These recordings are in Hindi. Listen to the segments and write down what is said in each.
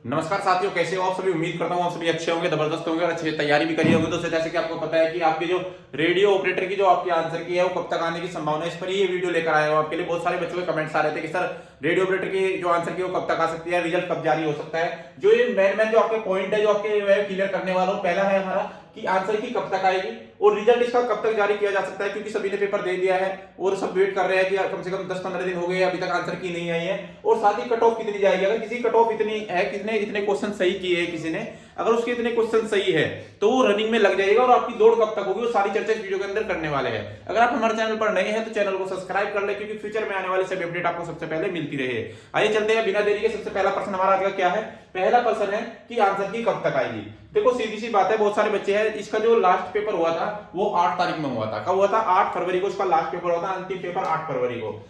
नमस्कार साथियों, कैसे हो आप सभी। उम्मीद करता हूँ आप सभी अच्छे होंगे, जबरदस्त होंगे और अच्छे तैयारी भी करी होंगे। तो जैसे कि आपको पता है कि आपके जो रेडियो ऑपरेटर की जो आपकी आंसर की है वो कब तक आने की संभावना है, इस पर ये वीडियो लेकर आया हूँ आपके लिए। बहुत सारे बच्चों के कमेंट्स आ रहे थे कि सर रेडियो ऑपरेटर की जो आंसर की वो कब तक आ सकती है, रिजल्ट कब जारी हो सकता है। जो ये मेन जो आपके पॉइंट है जो आपके क्लियर करने वाला हूँ, पहला है हमारा कि आंसर की कब तक आएगी और रिजल्ट इसका कब तक जारी किया जा सकता है, क्योंकि सभी ने पेपर दे दिया है और सब वेट कर रहे हैं कि कम से कम 10-15 दिन हो गए अभी तक आंसर की नहीं आई है। और साथ ही कट ऑफ कितनी जाएगी, अगर किसी कट ऑफ इतनी है, किसने इतने क्वेश्चन सही किए हैं, किसी ने अगर उसके इतने क्वेश्चन सही है तो वो रनिंग में लग जाएगा। और आपकी दौड़ कब तक होगी वो सारी चर्चा इस वीडियो के अंदर करने वाले हैं। अगर आप हमारे चैनल पर नए हैं तो चैनल को सब्सक्राइब कर ले, क्योंकि फ्यूचर में आने वाले सभी अपडेट आपको सबसे पहले मिलती रहे। आइए चलते हैं बिना देरी के। सबसे पहला प्रश्न हमारा आज का क्या है। पहला प्रश्न है कि आंसर की कब तक आएगी। देखो सीधी सी बात है, बहुत सारे बच्चे हैं, इसका जो लास्ट पेपर हुआ था वो 8 तारीख में हुआ था। कब हुआ था? 8 फरवरी को इसका लास्ट पेपर हुआ था, अंतिम पेपर 8 फरवरी को।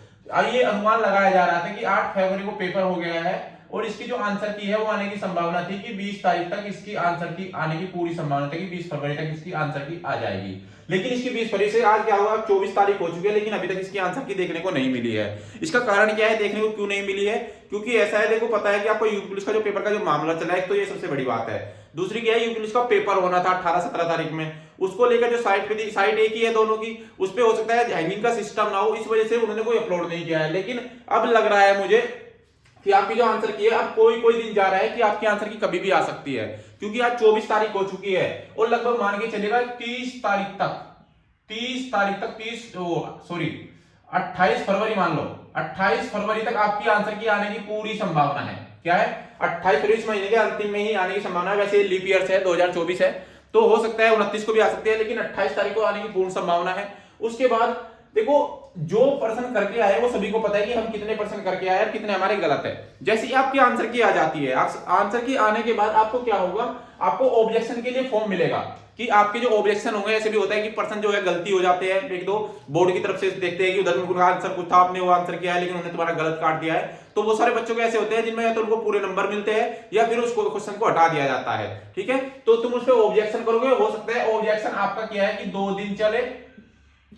ये अनुमान लगाया जा रहा था कि 8 फरवरी को पेपर हो गया है और इसकी जो आंसर की है वो आने की संभावना थी कि 20 तारीख तक इसकी आंसर की आने की पूरी संभावना थी कि 20 फरवरी तक इसकी आंसर की आ जाएगी। लेकिन इसकी 20 फरवरी से आज क्या हुआ, 24 तारीख हो चुकी है, लेकिन अभी तक इसकी आंसर की देखने को नहीं मिली है। इसका कारण क्या है, देखने को क्यों नहीं मिली है? क्योंकि ऐसा है, देखो पता है कि आपको यूपी पुलिस का जो पेपर का जो मामला चला है, तो ये सबसे बड़ी बात है। दूसरी क्या है, यूपी पुलिस का पेपर होना था 18-17 तारीख में, उसको लेकर जो साइट पे थी, साइट एक ही है दोनों की, उस पर हो सकता है हैंगिंग का सिस्टम ना हो, इस वजह से उन्होंने कोई अपलोड नहीं किया है। लेकिन अब लग रहा है मुझे कि आपकी जो आंसर की है, अब कोई कोई दिन जा रहा है कि आपकी आंसर की कभी भी आ सकती है, क्योंकि आज 24 तारीख हो चुकी है और लगभग मान के चलेगा 30 तारीख तक 28 फरवरी मान लो, 28 फरवरी तक आपकी आंसर की आने की पूरी संभावना है। क्या है? 28 फरवरी इस महीने के अंतिम में ही आने की संभावना है। वैसे लीप ईयर है, 2024 है, तो हो सकता है 29 को भी आ सकती है, लेकिन 28 तारीख को आने की पूर्ण संभावना है। उसके बाद देखो, जो पर्सन करके आए वो सभी को पता है कि हम कितने पर्सन करके आए और कितने हमारे गलत है। जैसे ही आपकी आंसर की आ जाती है, आंसर की आने के बाद आपको क्या होगा, आपको ऑब्जेक्शन के लिए फॉर्म मिलेगा कि आपके जो ऑब्जेक्शन होंगे। ऐसे भी होता है कि पर्सन जो है गलती हो जाते हैं, एक दो बोर्ड की तरफ से देखते हैं कि उधर उनका आंसर कुछ था, आपने वो आंसर किया है लेकिन उन्होंने तुम्हारा गलत काट दिया है। तो वो सारे बच्चों के ऐसे होते हैं जिनमें या तो उनको पूरे नंबर मिलते हैं या फिर उसको क्वेश्चन को हटा दिया जाता है। ठीक है, तो तुम उस पर ऑब्जेक्शन करोगे, हो सकता है ऑब्जेक्शन आपका क्या है कि 2 दिन चले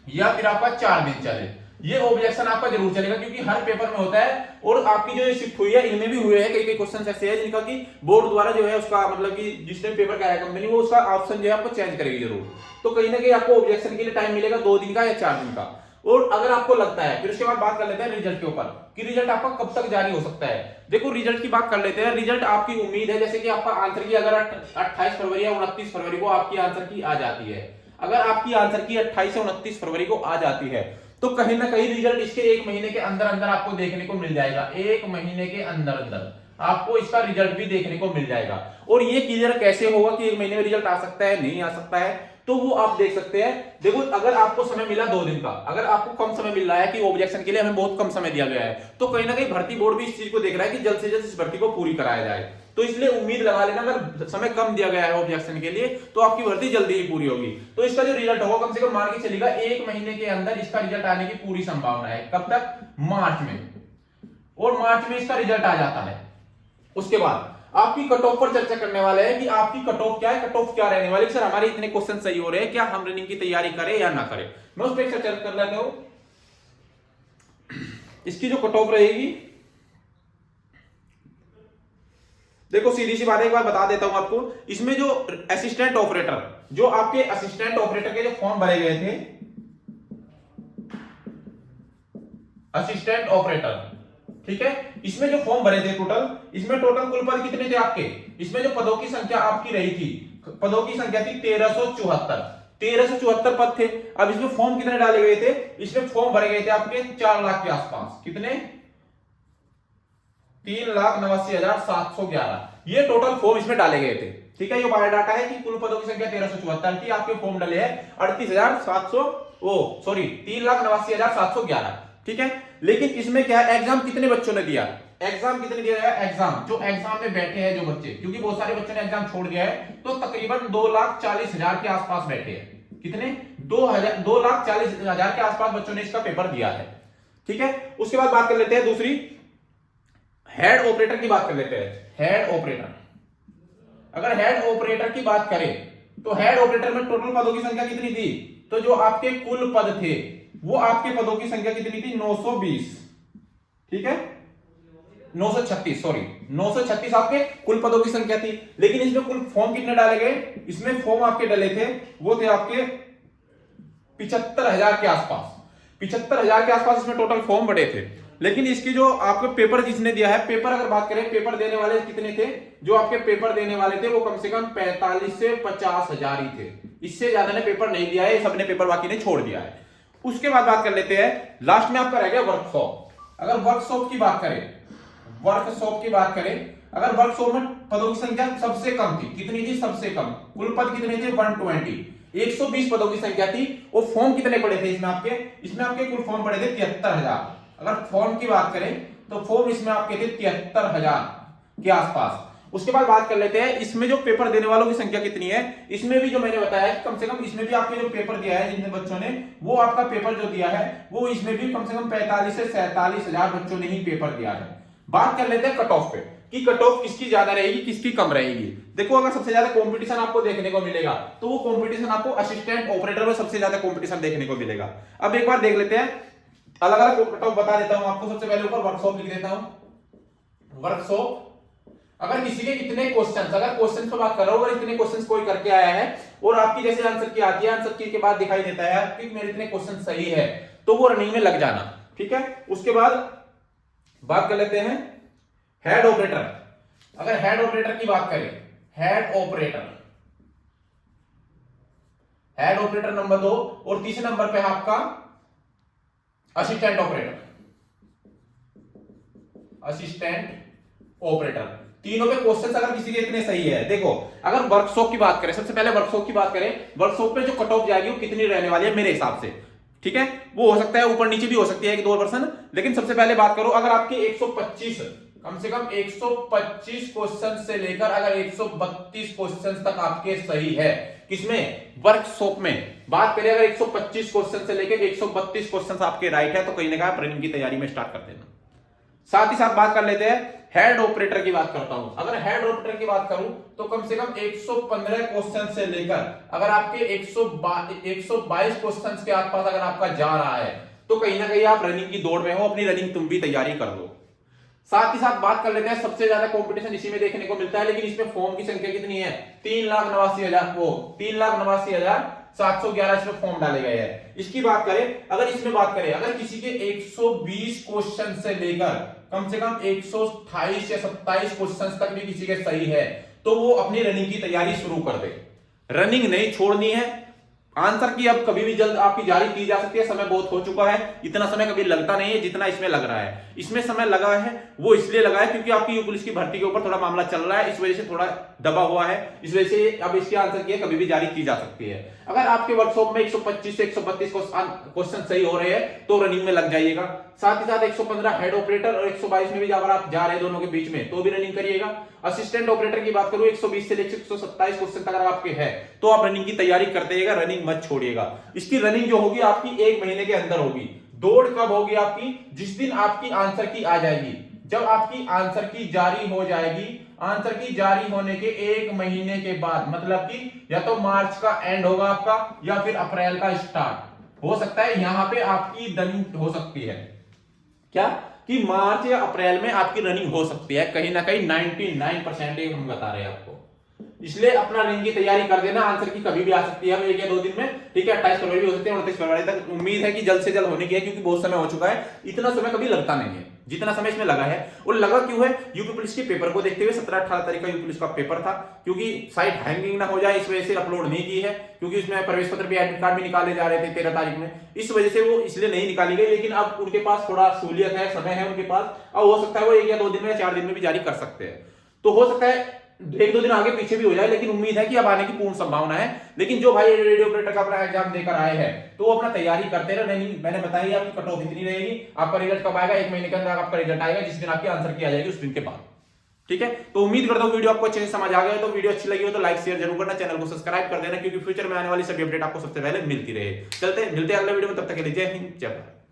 या फिर आपका 4 दिन चले। ये ऑब्जेक्शन आपका जरूर चलेगा, क्योंकि हर पेपर में होता है। और आपकी जो शिफ्ट हुई है इनमें भी हुए हैं कई क्वेश्चन ऐसे हैं जिनका कि बोर्ड द्वारा जो है उसका मतलब कि जिसने पेपर कराया कंपनी, वो उसका ऑप्शन जो है आपको चेंज करेगी जरूर। तो कहीं ना कहीं आपको ऑब्जेक्शन के लिए टाइम मिलेगा 2 दिन का या 4 दिन का। और अगर आपको लगता है, फिर उसके बाद बात कर लेते हैं रिजल्ट के ऊपर कि रिजल्ट आपका कब तक जारी हो सकता है। देखो रिजल्ट की बात कर लेते हैं। रिजल्ट आपकी उम्मीद है जैसे कि आपका आंसर की अगर 28 फरवरी या 29 फरवरी को आपकी आंसर की आ जाती है, अगर आपकी आंसर की 28 से 29 फरवरी को आ जाती है, तो कहीं ना कहीं रिजल्ट इसके 1 महीने के अंदर अंदर आपको देखने को मिल जाएगा। 1 महीने के अंदर अंदर आपको इसका रिजल्ट भी देखने को मिल जाएगा। और ये क्लियर कैसे होगा कि 1 महीने में रिजल्ट आ सकता है नहीं आ सकता है, तो वो आप देख सकते हैं। देखो अगर आपको समय मिला 2 दिन का, अगर आपको कम समय मिल रहा है कि ऑब्जेक्शन के लिए हमें बहुत कम समय दिया गया है, तो कहीं ना कहीं भर्ती बोर्ड भी इस चीज को देख रहा है कि जल्द से जल्द इस भर्ती को पूरी कराया जाए। तो इसलिए उम्मीद लगा लेना, अगर समय कम दिया गया है ऑब्जेक्शन के लिए तो आपकी भर्ती जल्दी ही पूरी होगी। तो इसका जो रिजल्ट होगा कम से कम मान के चलेगा 1 महीने के अंदर इसका रिजल्ट आने की पूरी संभावना है। कब तक? मार्च में। और मार्च में इसका रिजल्ट आ जाता है। उसके बाद आपकी कट ऑफ पर चर्चा करने वाले हैं कि आपकी कट ऑफ क्या है, कट ऑफ क्या रहने वाली। सर हमारे इतने क्वेश्चन सही हो रहे हैं, क्या हम रनिंग की तैयारी करें या ना करें? मैं उस पर चर्चा कर लेता हूं। इसकी जो कट ऑफ रहेगी, देखो सीधी सी बात है, एक बार बता देता हूं आपको। इसमें जो असिस्टेंट ऑपरेटर, जो आपके असिस्टेंट ऑपरेटर के जो फॉर्म भरे गए थे, असिस्टेंट ऑपरेटर, ठीक है, इसमें जो फॉर्म भरे थे टोटल, इसमें टोटल कुल पद कितने थे आपके? इसमें जो पदों की संख्या आपकी रही थी, पदों की संख्या थी 1374 पद थे। अब इसमें फॉर्म कितने डाले गए थे? इसमें फॉर्म भरे गए थे आपके 4 लाख के आसपास। कितने? 3,89,711 ये टोटल फॉर्म इसमें डाले गए थे। ठीक है, ये बायोडाटा है कि कुल पदों की संख्या 1374 थी, आपके फॉर्म डाले हैं 3,89,711। ठीक है, लेकिन इसमें क्या है, एग्जाम कितने बच्चों ने दिया? एग्जाम कितने दिया है? एग्जाम जो एग्जाम में बैठे हैं जो बच्चे, क्योंकि बहुत सारे बच्चों ने एग्जाम छोड़ दिया है, तो तकरीबन 2,40,000 के आसपास बैठे हैं। कितने? 2,40,000 के आसपास बच्चों ने इसका पेपर दिया है। ठीक है, उसके बाद बात कर लेते हैं दूसरी, हेड ऑपरेटर की बात कर लेते हैं। हेड ऑपरेटर, अगर हेड ऑपरेटर की बात करें तो हेड ऑपरेटर में टोटल पदों की संख्या कितनी थी? तो जो आपके कुल पद थे वो आपके पदों की संख्या कितनी थी? 920। ठीक है, 936 सॉरी 936 आपके कुल पदों की संख्या थी, लेकिन इसमें कुल फॉर्म कितने डाले गए, इसमें फॉर्म आपके डले थे वो थे आपके 75,000 के आसपास, 75,000 के आसपास इसमें टोटल फॉर्म बड़े थे। लेकिन इसकी जो आपको पेपर जिसने दिया है, पेपर अगर बात करें पेपर देने वाले कितने थे, जो आपके पेपर देने वाले थे वो कम से कम 45 से 50,000 ही थे, इससे ज्यादा ने पेपर नहीं दिया है, सबने पेपर बाकी ने छोड़ दिया है। उसके बाद बात कर लेते हैं, लास्ट में आपका रह गया वर्कशॉप। अगर वर्कशॉप की बात करें, वर्कशॉप की बात करें, अगर वर्कशॉप में पदों की संख्या सबसे कम थी, कितनी थी सबसे कम, कुल पद कितने थे 120, 120 पदों की संख्या थी। वो फॉर्म कितने पड़े थे इसमें आपके कुल फॉर्म पड़े थे 73,000। अगर फॉर्म की बात करें तो फॉर्म इसमें आपके थे 73,000 के आसपास। उसके बाद बात कर लेते हैं इसमें जो पेपर देने वालों की संख्या कितनी है। इसमें भी जो मैंने बताया कम से कम इसमें भी आपके जो पेपर दिया है जितने बच्चों ने, वो आपका पेपर जो दिया है वो इसमें भी कम से कम 45 से 47,000 बच्चों ने ही पेपर दिया है। बात कर लेते हैं कट ऑफ पे कि कट ऑफ किसकी ज्यादा रहेगी किसकी कम रहेगी। देखो अगर सबसे ज्यादा कंपटीशन आपको देखने को मिलेगा तो वो कंपटीशन आपको असिस्टेंट ऑपरेटर में सबसे ज्यादा कंपटीशन देखने को मिलेगा। अब एक बार देख लेते हैं, अलग अलग कट ऑफ बता देता हूं आपको। सबसे पहले ऊपर वर्कशॉप लिख देता हूं। वर्कशॉप अगर किसी के इतने क्वेश्चंस, अगर क्वेश्चंस पे बात कर रहा हूं, अगर इतने क्वेश्चंस कोई करके आया है और आपकी जैसे आंसर की आती है, आंसर की के बाद दिखाई देता है कि मेरे इतने क्वेश्चन सही है, तो वो रनिंग में लग जाना, ठीक है। उसके बाद बात कर लेते हैं हेड ऑपरेटर। अगर हेड ऑपरेटर की बात करें, हेड ऑपरेटर नंबर 2 और तीसरे नंबर पे है आपका असिस्टेंट ऑपरेटर। तीनों पे क्वेश्चंस अगर किसी के इतने सही है, देखो अगर वर्कशॉप की बात करें, सबसे पहले वर्कशॉप की बाबात करें, वर्कशॉप पे जो कट ऑफ जाएगी वो कितनी रहने वाली है मेरे हिसाब से, ठीक है। वो हो सकता है ऊपर नीचे भी हो सकती है 1-2%, लेकिन सबसे पहले बात करो अगर आपके 125 कम से कम 125 क्वेश्चन से लेकर अगर 132 क्वेश्चन तक आपके सही है, किसमें वर्कशॉप में बात करें, अगर 125 क्वेश्चन से लेकर 132 क्वेश्चन आपके राइट है तो कहीं ना कहीं रनिंग की तैयारी में स्टार्ट कर देना। साथ ही साथ बात कर लेते हैं हेड ऑपरेटर की बात करता हूं। अगर हेड ऑपरेटर की बात करूं तो कम से कम 115 क्वेश्चन से लेकर अगर आपके 122 क्वेश्चन के आसपास अगर आपका जा रहा है तो कहीं ना कहीं आप रनिंग की दौड़ में हो, अपनी रनिंग तुम भी तैयारी कर लो। साथ ही साथ बात कर लेते हैं सबसे ज्यादा कंपटीशन इसी में देखने को मिलता है, लेकिन इसमें फॉर्म की संख्या कितनी है 3,89,711 इसमें फॉर्म डाले गए हैं। इसकी बात करें, अगर किसी के 120 क्वेश्चन से लेकर कम से कम 128 या 27 क्वेश्चन तक भी किसी के सही है तो वो अपनी रनिंग की तैयारी शुरू कर दे। रनिंग नहीं छोड़नी है। आंसर की अब कभी भी जल्द आपकी जारी की जा सकती है, समय बहुत हो चुका है, इतना समय कभी लगता नहीं है जितना इसमें लग रहा है। इसमें समय लगा है वो इसलिए लगा है क्योंकि आपकी पुलिस की भर्ती के ऊपर थोड़ा मामला चल रहा है, इस वजह से थोड़ा दबा हुआ है, इस वजह से अब इसके आंसर की कभी भी जारी की जा सकती है। अगर आपके वर्कशॉप में 125 से 132 क्वेश्चन सही हो रहे हैं तो रनिंग में लग जाइएगा। साथ ही साथ 115 हेड ऑपरेटर और 122 में भी अगर आप जा रहे हैं दोनों के बीच में तो भी रनिंग करिएगा। असिस्टेंट ऑपरेटर की बात करूं 120 से लेकर 127 क्वेश्चन तक अगर आपके हैं तो आप रनिंग की तैयारी करते रहिएगा, रनिंग मत छोड़िएगा। इसकी रनिंग जो होगी आपकी 1 महीने के अंदर होगी। दौड़ कब होगी आपकी, जिस दिन आपकी आंसर की आ जाएगी, जब आपकी आंसर की जारी हो जाएगी, आंसर की जारी होने के 1 महीने के बाद, मतलब कि या तो मार्च का एंड होगा आपका या फिर अप्रैल का स्टार्ट हो सकता है। यहां पे आपकी रनिंग हो सकती है क्या कि मार्च या अप्रैल में आपकी रनिंग हो सकती है, कहीं ना कहीं 99% हम बता रहे हैं आपको। इसलिए अपना रनिंग की तैयारी कर देना, आंसर की कभी भी आ सकती है 1 या 2 दिन में, ठीक है। 28 फरवरी भी हो सकती है, 29 फरवरी तक उम्मीद है कि जल्द से जल्द होने की है क्योंकि बहुत समय हो चुका है। इतना समय कभी लगता नहीं है जितना समय इसमें लगा है। और लगा क्यों है, यूपी पुलिस के पेपर को देखते हुए 17-18 तारीख का यूपी पुलिस का पेपर था, क्योंकि साइट हैंगिंग ना हो जाए इस वजह से अपलोड नहीं की है, क्योंकि उसमें प्रवेश पत्र भी एडमिट कार्ड भी निकाले जा रहे थे 13 तारीख में, इस वजह से वो इसलिए नहीं निकाली गई। लेकिन अब उनके पास थोड़ा सहूलियत है, समय है उनके पास, अब हो सकता है वो 1 या 2 दिन में या 4 दिन में भी जारी कर सकते हैं। तो हो सकता है 1-2 दिन आगे पीछे भी हो जाए, लेकिन उम्मीद है कि अब आने की पूर्ण संभावना है। लेकिन जो भाई रेडियो ऑपरेटर का अपना एग्जाम देकर आए हैं तो वो अपना तैयारी करते रहे। मैंने बताई आपकी कट ऑफ इतनी रहेगी, आपका रिजल्ट कब आएगा, 1 महीने के अंदर आपका रिजल्ट आएगा, जिस दिन आपकी आंसर की आ जाएगी उस दिन के बाद, ठीक है। तो उम्मीद करता हूं वीडियो आपको अच्छे से समझ आ गया। तो वीडियो अच्छी लगी हो तो लाइक शेयर जरूर करना, चैनल को सब्सक्राइब कर देना, क्योंकि फ्यूचर में आने वाली सभी अपडेट आपको सबसे पहले मिलती रहे। मिलते हैं अगले वीडियो में, तब तक के लिए जय हिंद जय भारत।